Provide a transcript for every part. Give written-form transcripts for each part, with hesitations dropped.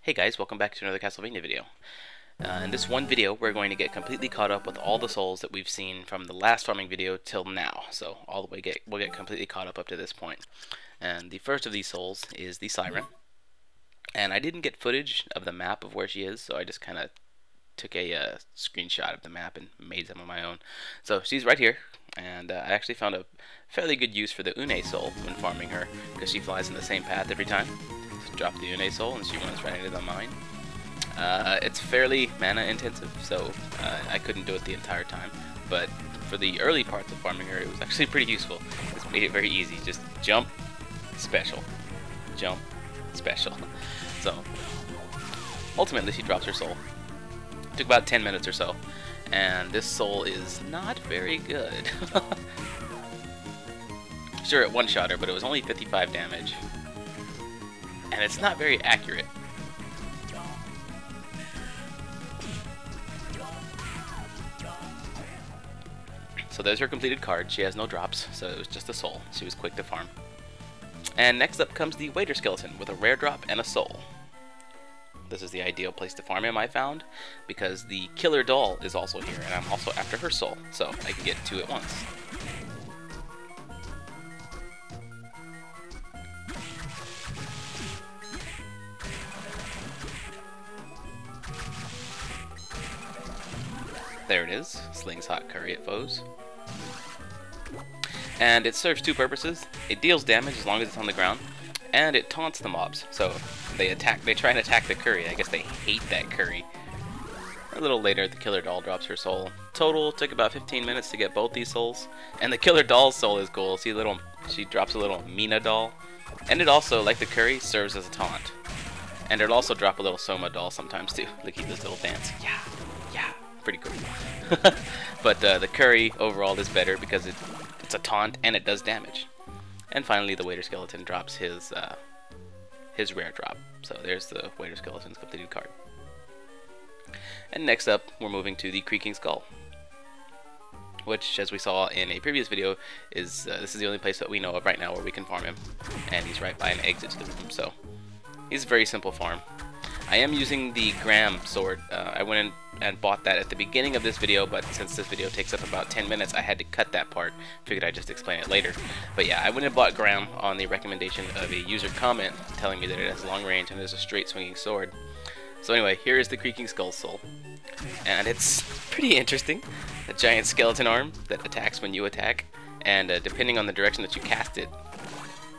Hey guys, welcome back to another Castlevania video. In this one video, we're going to get completely caught up with all the souls that we've seen from the last farming video till now. So all the way we'll get completely caught up to this point. And the first of these souls is the Siren. And I didn't get footage of the map of where she is, so I just kind of took a screenshot of the map and made some of my own. So she's right here, and I actually found a fairly good use for the Une soul when farming her, because she flies in the same path every time. Just drop the Une soul and she runs right into the mine. It's fairly mana intensive, so I couldn't do it the entire time, but for the early parts of farming her, it was actually pretty useful. It's made it very easy. Just jump, special, jump, special. So ultimately she drops her soul. It took about 10 minutes or so, and this soul is not very good. Sure, it one-shot her, but it was only 55 damage, and it's not very accurate. So there's her completed card. She has no drops, so it was just a soul. She was quick to farm. And next up comes the waiter skeleton with a rare drop and a soul. This is the ideal place to farm him, I found, because the killer doll is also here, and I'm also after her soul, so I can get two at once. There it is, slings hot curry at foes. And it serves two purposes. It deals damage as long as it's on the ground, and it taunts the mobs. So they try and attack the curry. I guess they hate that curry. A little later, the killer doll drops her soul. Total took about 15 minutes to get both these souls. And the killer doll's soul is cool. See, she drops a little Mina doll. And it also, like the curry, serves as a taunt. And it'll also drop a little Soma doll sometimes too. Look at this little dance. Yeah, yeah, pretty cool. But the curry overall is better because it's a taunt and it does damage. And finally, the waiter skeleton drops his rare drop. So there's the waiter skeleton's completed card. And next up, we're moving to the Creaking Skull, which, as we saw in a previous video, is this is the only place that we know of right now where we can farm him, and he's right by an exit to the room. So he's a very simple farm. I am using the Gram sword. I went in and bought that at the beginning of this video, but since this video takes up about 10 minutes, I had to cut that part. Figured I'd just explain it later. But yeah, I went and bought Gram on the recommendation of a user comment telling me that it has long range and is a straight swinging sword. So anyway, here is the Creaking Skull soul. And it's pretty interesting. A giant skeleton arm that attacks when you attack, and depending on the direction that you cast it,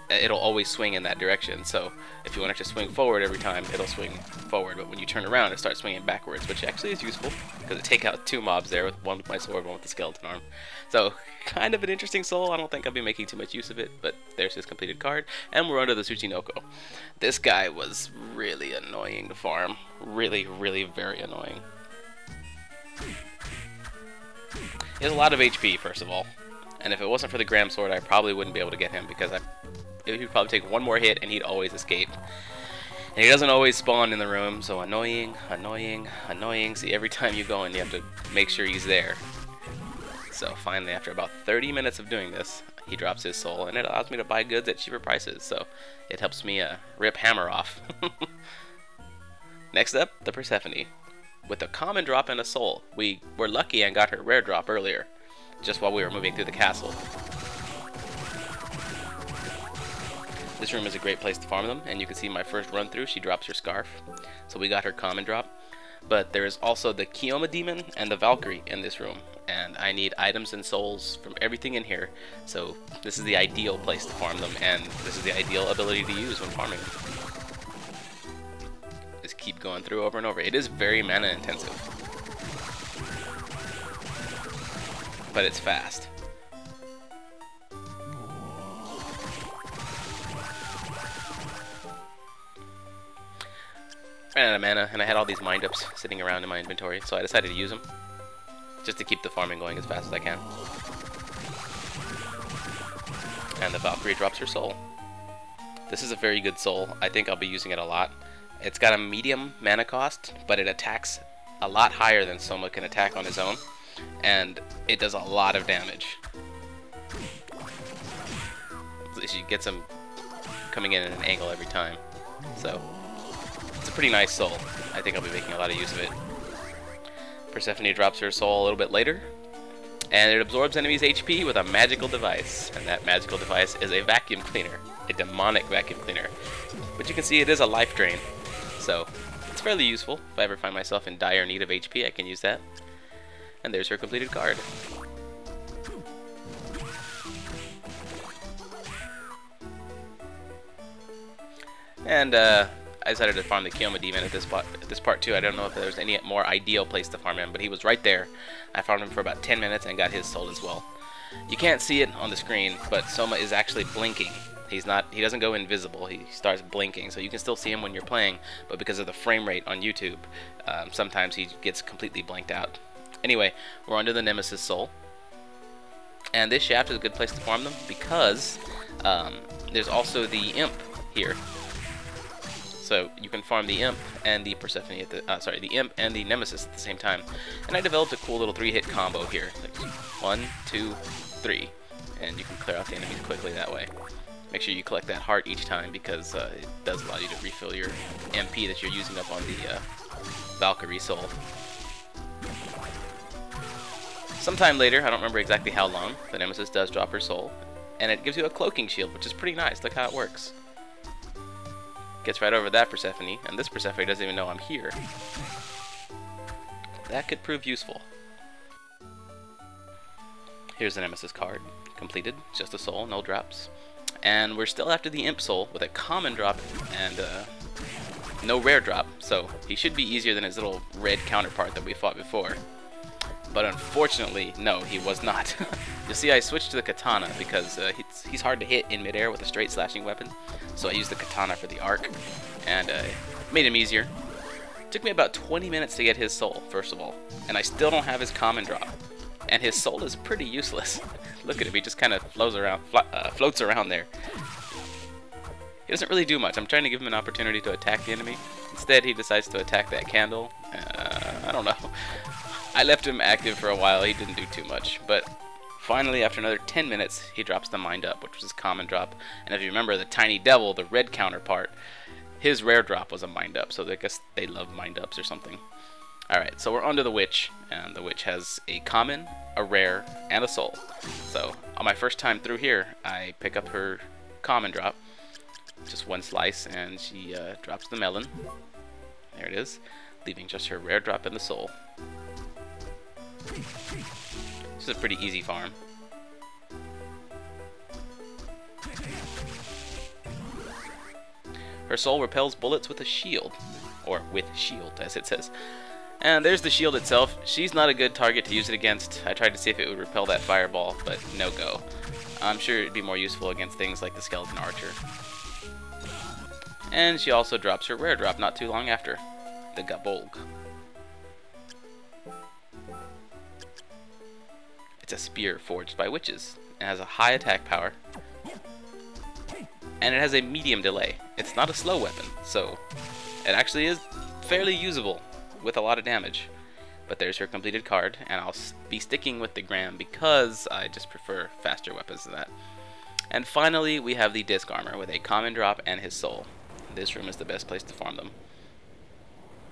it'll always swing in that direction. So if you want it to swing forward every time, it'll swing forward, but when you turn around, it starts swinging backwards, which actually is useful because it take out two mobs there, with one with my sword, one with the skeleton arm. So kind of an interesting soul. I don't think I'll be making too much use of it, but there's his completed card, and we're onto the Tsuchinoko. This guy was really annoying to farm. Really, really very annoying. He has a lot of HP, first of all, and if it wasn't for the Gram sword, I probably wouldn't be able to get him, because he'd probably take one more hit and he'd always escape. And he doesn't always spawn in the room, so annoying, annoying, annoying. See, every time you go in, you have to make sure he's there. So finally, after about 30 minutes of doing this, he drops his soul, and it allows me to buy goods at cheaper prices, so it helps me rip Hammer off. Next up, the Persephone. With a common drop and a soul. We were lucky and got her rare drop earlier, just while we were moving through the castle. This room is a great place to farm them, and you can see my first run through, she drops her scarf. So we got her common drop. But there is also the Kioma demon and the Valkyrie in this room, and I need items and souls from everything in here. So this is the ideal place to farm them, and this is the ideal ability to use when farming them. Just keep going through over and over. It is very mana intensive, but it's fast. Ran out of mana, and I had all these mind-ups sitting around in my inventory, so I decided to use them, just to keep the farming going as fast as I can. And the Valkyrie drops her soul. This is a very good soul. I think I'll be using it a lot. It's got a medium mana cost, but it attacks a lot higher than Soma can attack on his own, and it does a lot of damage. She gets him coming in at an angle every time. So It's a pretty nice soul. I think I'll be making a lot of use of it. Persephone drops her soul a little bit later, and it absorbs enemies' HP with a magical device. And that magical device is a vacuum cleaner. A demonic vacuum cleaner. But you can see it is a life drain. So, it's fairly useful. If I ever find myself in dire need of HP, I can use that. And there's her completed card. And I decided to farm the Kioma Demon at this part too. I don't know if there's any more ideal place to farm him, but he was right there. I farmed him for about 10 minutes and got his soul as well. You can't see it on the screen, but Soma is actually blinking. He doesn't go invisible. He starts blinking, so you can still see him when you're playing, but because of the frame rate on YouTube, sometimes he gets completely blanked out. Anyway, we're onto the Nemesis soul. And this shaft is a good place to farm them because there's also the Imp here. So you can farm the Imp and the Persephone at the the Imp and the Nemesis at the same time. And I developed a cool little 3-hit combo here. Like 1, 2, 3. And you can clear out the enemies quickly that way. Make sure you collect that heart each time because it does allow you to refill your MP that you're using up on the Valkyrie soul. Sometime later, I don't remember exactly how long, the Nemesis does drop her soul. And it gives you a cloaking shield, which is pretty nice. Look how it works. Gets right over that Persephone, and this Persephone doesn't even know I'm here. That could prove useful. Here's the Nemesis card. Completed. Just a soul, no drops. And we're still after the Imp soul with a common drop and no rare drop, so he should be easier than his little red counterpart that we fought before. But unfortunately, no, he was not. You'll see I switched to the katana because he's hard to hit in midair with a straight slashing weapon. So I used the katana for the arc, and made him easier. Took me about 20 minutes to get his soul, first of all. And I still don't have his common drop. And his soul is pretty useless. Look at him, he just kind of floats around there. He doesn't really do much. I'm trying to give him an opportunity to attack the enemy. Instead, he decides to attack that candle. I don't know. I left him active for a while, he didn't do too much, but finally after another 10 minutes he drops the Mind Up, which was his common drop, and if you remember the Tiny Devil, the red counterpart, his rare drop was a Mind Up, so I guess they love Mind Ups or something. Alright, so we're onto the Witch, and the Witch has a common, a rare, and a soul. So on my first time through here, I pick up her common drop, just one slice, and she drops the melon. There it is, leaving just her rare drop and the soul. This is a pretty easy farm. Her soul repels bullets with a shield, or with shield as it says. And there's the shield itself. She's not a good target to use it against. I tried to see if it would repel that fireball, but no go. I'm sure it'd be more useful against things like the skeleton archer. And she also drops her rare drop not too long after, the Gabolg. It's a spear forged by witches. It has a high attack power. And it has a medium delay. It's not a slow weapon, so it actually is fairly usable with a lot of damage. But there's her completed card, and I'll be sticking with the Gram because I just prefer faster weapons than that. And finally, we have the Disc Armor with a common drop and his soul. This room is the best place to farm them.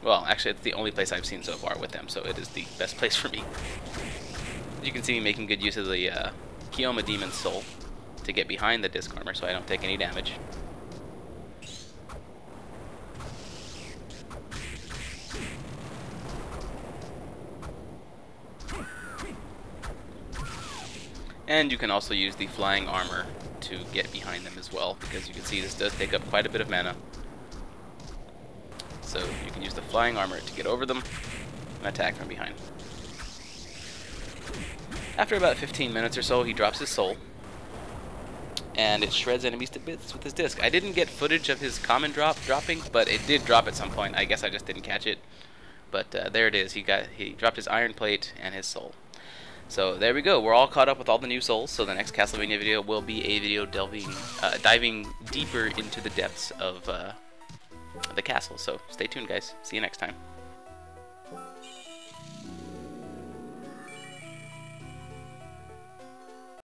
Well, actually, it's the only place I've seen so far with them, so it is the best place for me. You can see me making good use of the Kioma Demon's soul to get behind the Disc Armor so I don't take any damage. And you can also use the Flying Armor to get behind them as well, because you can see this does take up quite a bit of mana. So you can use the Flying Armor to get over them and attack from behind. After about 15 minutes or so, he drops his soul, and it shreds enemies to bits with his disc. I didn't get footage of his common dropping, but it did drop at some point. I guess I just didn't catch it. But there it is. He dropped his iron plate and his soul. So there we go. We're all caught up with all the new souls. So the next Castlevania video will be a video diving deeper into the depths of the castle. So stay tuned, guys. See you next time.